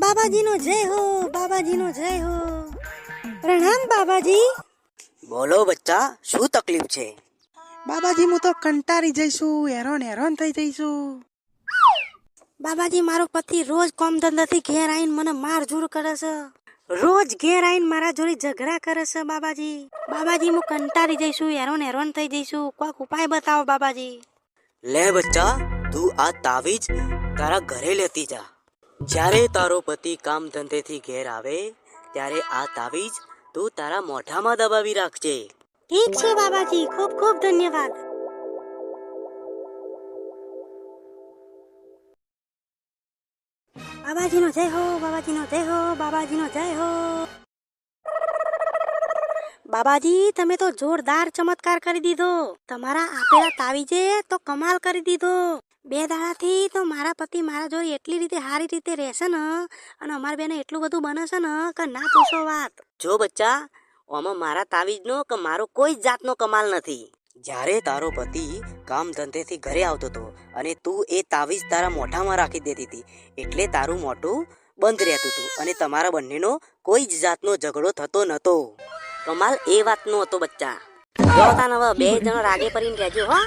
બાબાજીનો જય હો, બાબાજીનો જય હો. પ્રણામ બાબાજી. બોલો બચ્ચા, શું તકલીફ છે? બાબાજી હું તો કંટાળી જઈશું, હેરાન થઈ જઈશું. બાબાજી મારો પતિ રોજ કોમ ધંધાથી ઘેર આવીને મને મારઝૂર કરે છે. રોજ ઘેર આવીને મારા જોડે ઝઘડા કરે છે. બાબાજી હું કંટાળી જઈશું, હેરાન થઈ જઈશું. કોઈક ઉપાય બતાવો બાબાજી. લે બચ્ચા, તું આ તાવીજ તારા ઘરે લેતી જા. જ્યારે તારો પતિ કામ ધંધેથી ઘેર આવે ત્યારે આ તાવીજ તું તારા મોઢામાં દબાવી રાખજે. ઠીક છે બાબાજી, ખૂબ ખૂબ ધન્યવાદ. બાબાજીનો જય હો, બાબાજીનો જય હો, બાબાજીનો જય હો. બાબાજી તમે તો જોરદાર ચમત્કાર કરી દીધો. તમારા આપેલા તાવીજે તો કમાલ કરી દીધો. 2 દાડાથી તો મારા પતિ મારા જોડે એટલી રીતે સારી રીતે રહેશે ને, અને અમારા બેને એટલું બધું બને છે ને કે ના પૂછો વાત. જો બચ્ચા, આમાં મારા તાવીજનો કે મારો કોઈ જ જાતનો કમાલ નથી. જ્યારે તારો પતિ કામ ધંધેથી ઘરે આવતો હતો અને તું એ તાવીજ તારા મોઢામાં રાખી દેતી હતી, એટલે તારું મોઢું બંધ રહેતું હતું અને તમારા બંનેનો કોઈ જ જાતનો ઝઘડો થતો નહોતો. કમાલ એ વાતનો હતો બચ્ચા. જો તાન હવે 2 જણ રાગે પડીને રહેજો હો.